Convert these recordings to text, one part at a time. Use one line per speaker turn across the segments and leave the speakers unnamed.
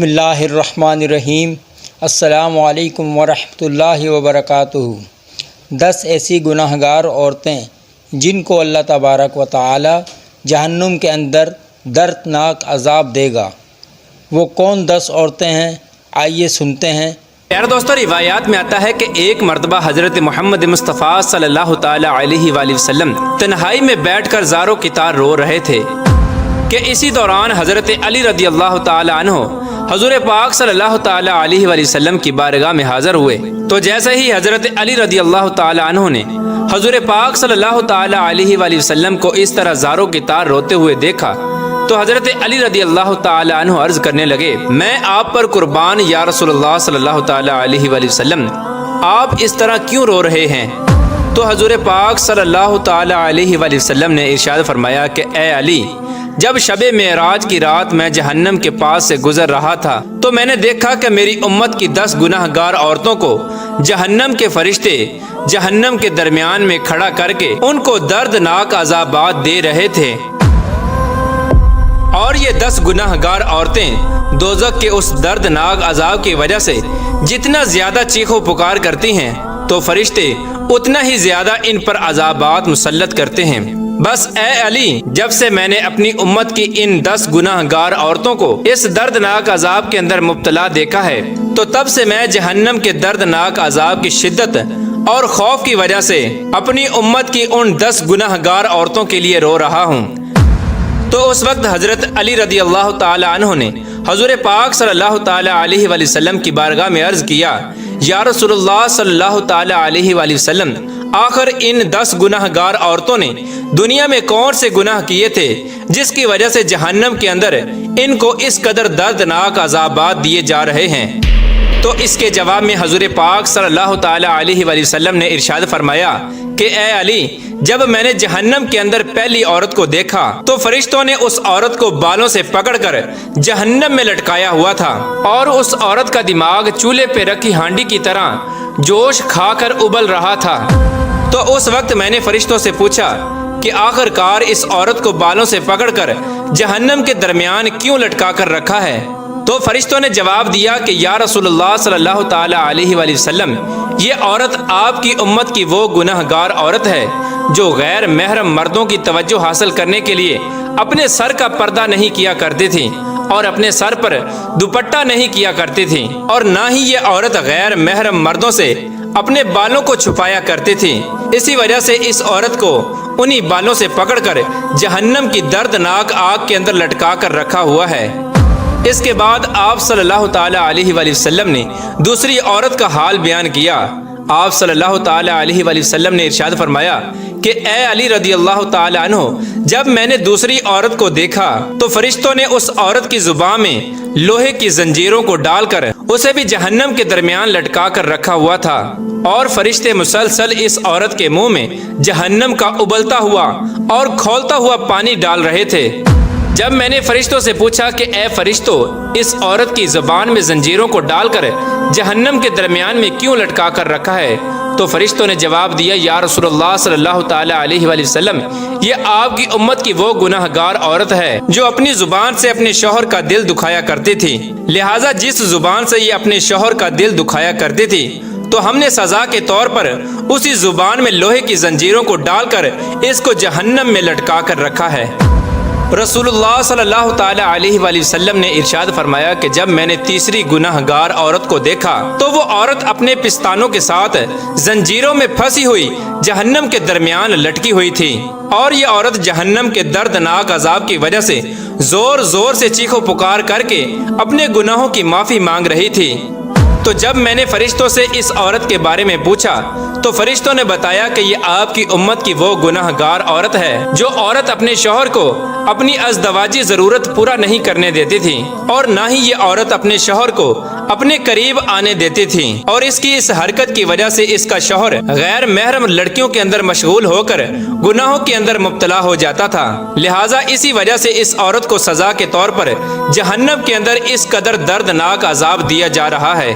بسم اللہ الرحمن الرحیم۔ السلام علیکم ورحمۃ اللہ وبرکاتہ۔ 10 ایسی گناہ گار عورتیں جن کو اللہ تبارک و تعالی جہنم کے اندر دردناک عذاب دے گا۔ وہ کون 10 عورتیں ہیں؟ آئیے سنتے ہیں۔
پیارے دوستو، روایات میں آتا ہے کہ ایک مرتبہ حضرت محمد مصطفیٰ صلی اللہ تعالی علیہ وآلہ وسلم تنہائی میں بیٹھ کر زاروں کی طرح رو رہے تھے کہ اسی دوران حضرت علی رضی اللہ تعالی عنہ حضور پاک صلی اللہ تعالی علیہ وآلہ وسلم کی بارگاہ میں حاضر ہوئے۔ تو جیسے ہی حضرت علی رضی اللہ تعالی عنہ نے حضور پاک صلی اللہ تعالی علیہ وآلہ وسلم کو اس طرح زاروں کی طرح روتے ہوئے دیکھا تو حضرت علی رضی اللہ تعالی عنہ عرض کرنے لگے، میں آپ پر قربان یا رسول اللہ صلی اللہ تعالی علیہ وآلہ وسلم، آپ اس طرح کیوں رو رہے ہیں؟ تو حضور پاک صلی اللہ تعالی علیہ وآلہ وسلم نے ارشاد فرمایا کہ اے علی، جب شب معراج کی رات میں جہنم کے پاس سے گزر رہا تھا تو میں نے دیکھا کہ میری امت کی 10 گناہ گار عورتوں کو جہنم کے فرشتے جہنم کے درمیان میں کھڑا کر کے ان کو دردناک عذابات دے رہے تھے، اور یہ 10 گناہ گار عورتیں دوزخ کے اس دردناک عذاب کی وجہ سے جتنا زیادہ چیخ و پکار کرتی ہیں تو فرشتے اتنا ہی زیادہ ان پر عذابات مسلط کرتے ہیں۔ بس اے علی، جب سے میں نے اپنی امت کی ان 10 گناہ گار عورتوں کو اس دردناک عذاب کے اندر مبتلا دیکھا ہے تو تب سے میں جہنم کے دردناک عذاب کی شدت اور خوف کی وجہ سے اپنی امت کی ان 10 گناہ گار عورتوں کے لیے رو رہا ہوں۔ تو اس وقت حضرت علی رضی اللہ تعالی عنہ نے حضور پاک صلی اللہ تعالی علیہ وآلہ وسلم کی بارگاہ میں عرض کیا، یا رسول اللہ صلی اللہ تعالی علیہ وآلہ وسلم، آخر ان 10 گناہ گار عورتوں نے دنیا میں کون سے گناہ کیے تھے جس کی وجہ سے جہنم کے اندر ان کو اس قدر دردناک عذابات دیے جا رہے ہیں؟ تو اس کے جواب میں حضور پاک صلی اللہ تعالی علیہ وآلہ وسلم نے ارشاد فرمایا کہ اے علی، جب میں نے جہنم کے اندر پہلی عورت کو دیکھا تو فرشتوں نے اس عورت کو بالوں سے پکڑ کر جہنم میں لٹکایا ہوا تھا، اور اس عورت کا دماغ چولہے پہ رکھی ہانڈی کی طرح جوش کھا کر ابل رہا تھا۔ تو اس وقت میں نے فرشتوں سے پوچھا کہ آخر کار اس عورت کو بالوں سے پکڑ کر جہنم کے درمیان کیوں لٹکا کر رکھا ہے؟ تو فرشتوں نے جواب دیا کہ یا رسول اللہ صلی اللہ تعالی علیہ وآلہ وسلم، یہ عورت آپ کی امت کی وہ گناہ گار عورت ہے جو غیر محرم مردوں کی توجہ حاصل کرنے کے لیے اپنے سر کا پردہ نہیں کیا کرتی تھی اور اپنے سر پر دوپٹہ نہیں کیا کرتی تھی، اور نہ ہی یہ عورت غیر محرم مردوں سے اپنے بالوں کو چھپایا کرتی تھی۔ اسی وجہ سے اس عورت کو انہی بالوں سے پکڑ کر جہنم کی دردناک آگ کے اندر لٹکا کر رکھا ہوا ہے۔ اس کے بعد آپ صلی اللہ تعالی علیہ وآلہ وسلم نے دوسری عورت کا حال بیان کیا۔ آپ صلی اللہ تعالی علیہ وآلہ وسلم نے ارشاد فرمایا کہ اے علی رضی اللہ تعالی عنہ، جب میں نے دوسری عورت کو دیکھا تو فرشتوں نے اس عورت کی زبان میں لوہے کی زنجیروں کو ڈال کر اسے بھی جہنم کے درمیان لٹکا کر رکھا ہوا تھا، اور فرشتے مسلسل اس عورت کے منہ میں جہنم کا ابلتا ہوا اور کھولتا ہوا پانی ڈال رہے تھے۔ جب میں نے فرشتوں سے پوچھا کہ اے فرشتوں، اس عورت کی زبان میں زنجیروں کو ڈال کر جہنم کے درمیان میں کیوں لٹکا کر رکھا ہے؟ تو فرشتوں نے جواب دیا، یا رسول اللہ صلی اللہ تعالی علیہ وآلہ وسلم، یہ آپ کی امت کی وہ گناہ گار عورت ہے جو اپنی زبان سے اپنے شوہر کا دل دکھایا کرتی تھی، لہٰذا جس زبان سے یہ اپنے شوہر کا دل دکھایا کرتی تھی تو ہم نے سزا کے طور پر اسی زبان میں لوہے کی زنجیروں کو ڈال کر اس کو جہنم میں لٹکا کر رکھا ہے۔ رسول اللہ صلی اللہ تعالی علیہ وآلہ وسلم نے ارشاد فرمایا کہ جب میں نے تیسری گناہ گار عورت کو دیکھا تو وہ عورت اپنے پستانوں کے ساتھ زنجیروں میں پھنسی ہوئی جہنم کے درمیان لٹکی ہوئی تھی، اور یہ عورت جہنم کے دردناک عذاب کی وجہ سے زور زور سے چیخ و پکار کر کے اپنے گناہوں کی معافی مانگ رہی تھی۔ تو جب میں نے فرشتوں سے اس عورت کے بارے میں پوچھا تو فرشتوں نے بتایا کہ یہ آپ کی امت کی وہ گناہ گار عورت ہے جو عورت اپنے شوہر کو اپنی ازدواجی ضرورت پورا نہیں کرنے دیتی تھی، اور نہ ہی یہ عورت اپنے شوہر کو اپنے قریب آنے دیتی تھی، اور اس کی اس حرکت کی وجہ سے اس کا شوہر غیر محرم لڑکیوں کے اندر مشغول ہو کر گناہوں کے اندر مبتلا ہو جاتا تھا، لہٰذا اسی وجہ سے اس عورت کو سزا کے طور پر جہنم کے اندر اس قدر دردناک عذاب دیا جا رہا ہے۔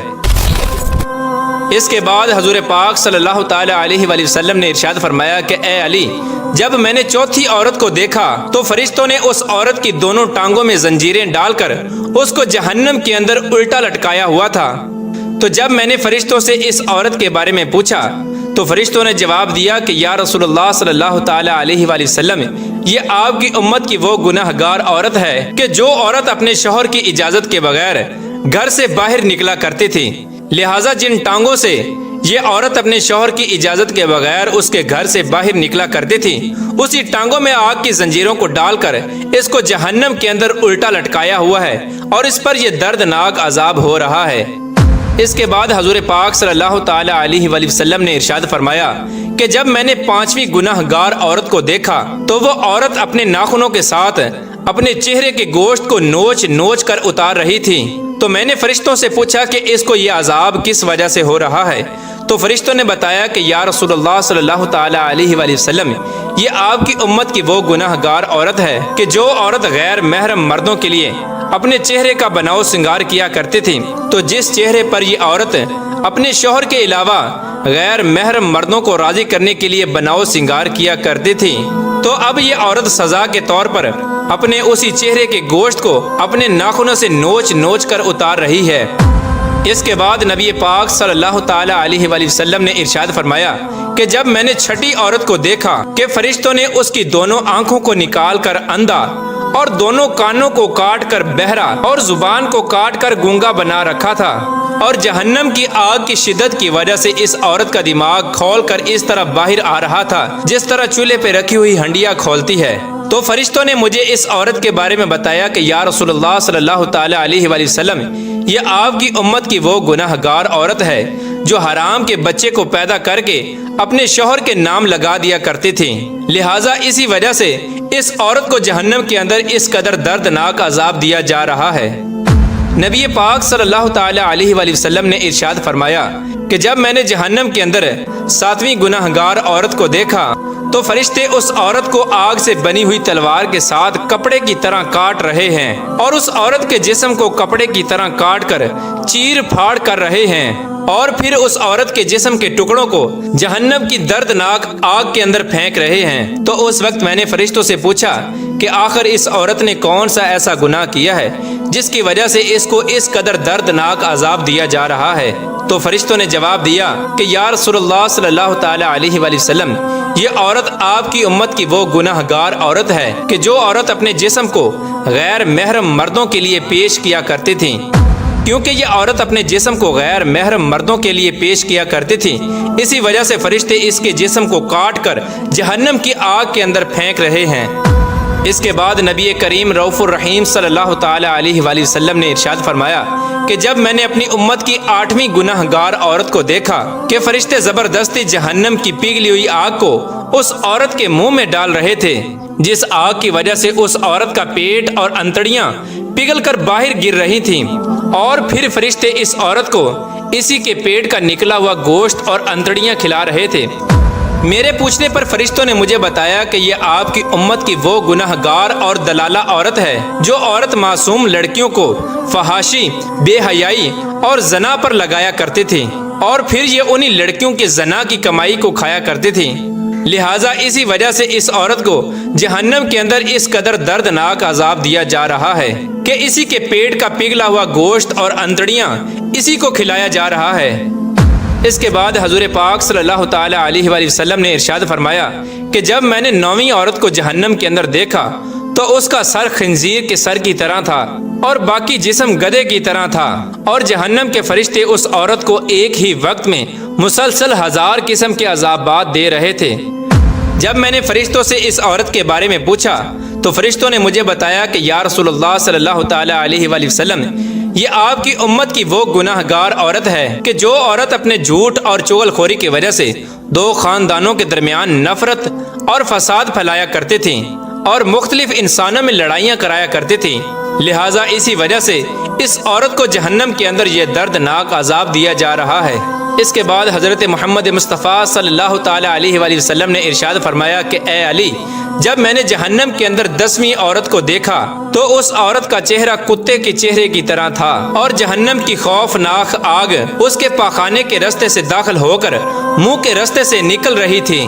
اس کے بعد حضور پاک صلی اللہ تعالی علیہ وآلہ وسلم نے ارشاد فرمایا کہ اے علی، جب میں نے چوتھی عورت کو دیکھا تو فرشتوں نے اس عورت کی دونوں ٹانگوں میں زنجیریں ڈال کر اس کو جہنم کے اندر الٹا لٹکایا ہوا تھا۔ تو جب میں نے فرشتوں سے اس عورت کے بارے میں پوچھا تو فرشتوں نے جواب دیا کہ یا رسول اللہ صلی اللہ تعالی علیہ وآلہ وسلم، یہ آپ کی امت کی وہ گناہ گار عورت ہے کہ جو عورت اپنے شوہر کی اجازت کے بغیر گھر سے باہر نکلا کرتی تھی، لہٰذا جن ٹانگوں سے یہ عورت اپنے شوہر کی اجازت کے بغیر اس کے گھر سے باہر نکلا کرتی تھی، اسی ٹانگوں میں آگ کی زنجیروں کو ڈال کر اس کو جہنم کے اندر الٹا لٹکایا ہوا ہے اور اس پر یہ دردناک عذاب ہو رہا ہے۔ اس کے بعد حضور پاک صلی اللہ تعالی علیہ وآلہ وسلم نے ارشاد فرمایا کہ جب میں نے پانچویں گناہ گار عورت کو دیکھا تو وہ عورت اپنے ناخنوں کے ساتھ اپنے چہرے کے گوشت کو نوچ نوچ کر اتار رہی تھی۔ تو میں نے فرشتوں سے پوچھا کہ اس کو یہ عذاب کس وجہ سے ہو رہا ہے؟ تو فرشتوں نے بتایا کہ یا رسول اللہ صلی اللہ تعالی علیہ وآلہ وسلم، یہ آپ کی امت کی وہ گناہ گار عورت ہے کہ جو عورت غیر محرم مردوں کے لیے اپنے چہرے کا بناؤ سنگار کیا کرتی تھی، تو جس چہرے پر یہ عورت اپنے شوہر کے علاوہ غیر محرم مردوں کو راضی کرنے کے لیے بناؤ سنگار کیا کرتی تھی، تو اب یہ عورت سزا کے طور پر اپنے اسی چہرے کے گوشت کو اپنے ناخنوں سے نوچ نوچ کر اتار رہی ہے۔ اس کے بعد نبی پاک صلی اللہ تعالی علیہ وآلہ وسلم نے ارشاد فرمایا کہ جب میں نے چھٹی عورت کو دیکھا کہ فرشتوں نے اس کی دونوں آنکھوں کو نکال کر اندھا اور دونوں کانوں کو کاٹ کر بہرا اور زبان کو کاٹ کر گونگا بنا رکھا تھا، اور جہنم کی آگ کی شدت کی وجہ سے اس عورت کا دماغ کھول کر اس طرح باہر آ رہا تھا جس طرح چولہے پہ رکھی ہوئی ہنڈیا کھولتی ہے، تو فرشتوں نے مجھے اس عورت کے بارے میں بتایا کہ یا رسول اللہ صلی اللہ تعالی علیہ وآلہ وسلم، یہ آپ کی امت کی وہ گناہ گار عورت ہے جو حرام کے بچے کو پیدا کر کے اپنے شوہر کے نام لگا دیا کرتی تھی، لہٰذا اسی وجہ سے اس عورت کو جہنم کے اندر اس قدر دردناک عذاب دیا جا رہا ہے۔ نبی پاک صلی اللہ تعالی علیہ وآلہ وسلم نے ارشاد فرمایا کہ جب میں نے جہنم کے اندر ساتویں گناہ گار عورت کو دیکھا تو فرشتے اس عورت کو آگ سے بنی ہوئی تلوار کے ساتھ کپڑے کی طرح کاٹ رہے ہیں اور اس عورت کے جسم کو کپڑے کی طرح کاٹ کر چیر پھاڑ کر رہے ہیں، اور پھر اس عورت کے جسم کے ٹکڑوں کو جہنم کی دردناک آگ کے اندر پھینک رہے ہیں۔ تو اس وقت میں نے فرشتوں سے پوچھا کہ آخر اس عورت نے کون سا ایسا گناہ کیا ہے جس کی وجہ سے اس کو اس قدر دردناک عذاب دیا جا رہا ہے؟ تو فرشتوں نے جواب دیا کہ یا رسول اللہ صلی اللہ تعالی علیہ وآلہ وسلم، یہ عورت آپ کی امت کی وہ گناہ گار عورت ہے کہ جو عورت اپنے جسم کو غیر محرم مردوں کے لیے پیش کیا کرتی تھی۔ کیونکہ یہ عورت اپنے جسم کو غیر محرم مردوں کے لیے پیش کیا کرتی تھی، اسی وجہ سے فرشتے اس کے جسم کو کاٹ کر جہنم کی آگ کے اندر پھینک رہے ہیں۔ اس کے بعد نبی کریم رؤوف الرحیم صلی اللہ تعالی علیہ وآلہ وسلم نے ارشاد فرمایا کہ جب میں نے اپنی امت کی 8ویں گناہ گار عورت کو دیکھا کہ فرشتے زبردستی جہنم کی پگھلی ہوئی آگ کو اس عورت کے منہ میں ڈال رہے تھے، جس آگ کی وجہ سے اس عورت کا پیٹ اور انتڑیاں پگھل کر باہر گر رہی تھیں، اور پھر فرشتے اس عورت کو اسی کے پیٹ کا نکلا ہوا گوشت اور انتڑیاں کھلا رہے تھے۔ میرے پوچھنے پر فرشتوں نے مجھے بتایا کہ یہ آپ کی امت کی وہ گناہ گار اور دلالہ عورت ہے جو عورت معصوم لڑکیوں کو فحاشی، بے حیائی اور زنا پر لگایا کرتی تھی، اور پھر یہ انہی لڑکیوں کی زنا کی کمائی کو کھایا کرتی تھی، لہٰذا اسی وجہ سے اس عورت کو جہنم کے اندر اس قدر دردناک عذاب دیا جا رہا ہے کہ اسی کے پیٹ کا پگھلا ہوا گوشت اور انتڑیاں اسی کو کھلایا جا رہا ہے۔ اس کے بعد حضور پاک صلی اللہ تعالی علیہ وآلہ وسلم نے ارشاد فرمایا کہ جب میں نے 9ویں عورت کو جہنم کے اندر دیکھا تو اس کا سر خنزیر کے سر کی طرح تھا اور باقی جسم گدھے کی طرح تھا، اور جہنم کے فرشتے اس عورت کو ایک ہی وقت میں مسلسل 1000 قسم کے عذابات دے رہے تھے۔ جب میں نے فرشتوں سے اس عورت کے بارے میں پوچھا تو فرشتوں نے مجھے بتایا کہ یا رسول اللہ صلی اللہ تعالی علیہ وآلہ وسلم، یہ آپ کی امت کی وہ گناہ گار عورت ہے کہ جو عورت اپنے جھوٹ اور چغل خوری کی وجہ سے 2 خاندانوں کے درمیان نفرت اور فساد پھیلایا کرتی تھی اور مختلف انسانوں میں لڑائیاں کرایا کرتی تھی، لہٰذا اسی وجہ سے اس عورت کو جہنم کے اندر یہ دردناک عذاب دیا جا رہا ہے۔ اس کے بعد حضرت محمد مصطفیٰ صلی اللہ تعالیٰ علیہ وآلہ وسلم نے ارشاد فرمایا کہ اے علی، جب میں نے جہنم کے اندر 10ویں عورت کو دیکھا تو اس عورت کا چہرہ کتے کے چہرے کی طرح تھا، اور جہنم کی خوفناک آگ اس کے پاخانے کے راستے سے داخل ہو کر منہ کے راستے سے نکل رہی تھی۔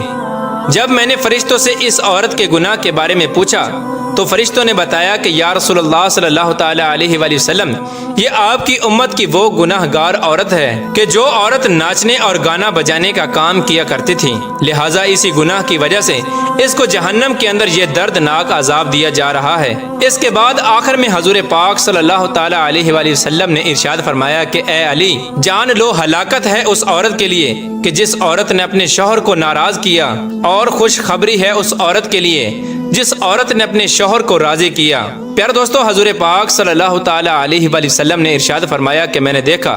جب میں نے فرشتوں سے اس عورت کے گناہ کے بارے میں پوچھا تو فرشتوں نے بتایا کہ یا رسول اللہ صلی اللہ تعالیٰ علیہ وآلہ وسلم، یہ آپ کی امت کی وہ گناہ گار عورت ہے کہ جو عورت ناچنے اور گانا بجانے کا کام کیا کرتی تھی، لہٰذا اسی گناہ کی وجہ سے اس کو جہنم کے اندر یہ دردناک عذاب دیا جا رہا ہے۔ اس کے بعد آخر میں حضور پاک صلی اللہ تعالیٰ علیہ وآلہ وسلم نے ارشاد فرمایا کہ اے علی، جان لو ہلاکت ہے اس عورت کے لیے کہ جس عورت نے اپنے شوہر کو ناراض کیا، اور خوشخبری ہے اس عورت کے لیے جس عورت نے اپنے شوہر کو راضی کیا۔ پیارے دوستو، حضور پاک صلی اللہ تعالیٰ علیہ وآلہ وسلم نے ارشاد فرمایا کہ میں نے دیکھا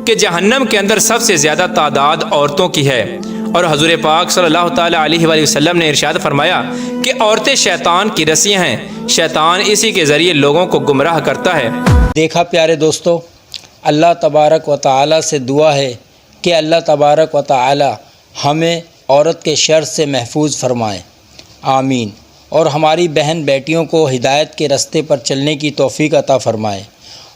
کہ جہنم کے اندر سب سے زیادہ تعداد عورتوں کی ہے، اور حضور پاک صلی اللہ تعالیٰ علیہ وآلہ وسلم نے ارشاد فرمایا کہ عورتیں شیطان کی رسیاں ہیں، شیطان اسی کے ذریعے لوگوں کو گمراہ کرتا ہے۔
دیکھا پیارے دوستو، اللہ تبارک و تعالی سے دعا ہے کہ اللہ تبارک و تعالی ہمیں عورت کے شر سے محفوظ فرمائے، آمین، اور ہماری بہن بیٹیوں کو ہدایت کے راستے پر چلنے کی توفیق عطا فرمائے،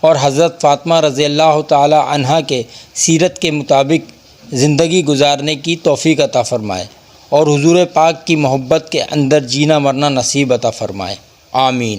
اور حضرت فاطمہ رضی اللہ تعالی عنہا کے سیرت کے مطابق زندگی گزارنے کی توفیق عطا فرمائے، اور حضور پاک کی محبت کے اندر جینا مرنا نصیب عطا فرمائے، آمین۔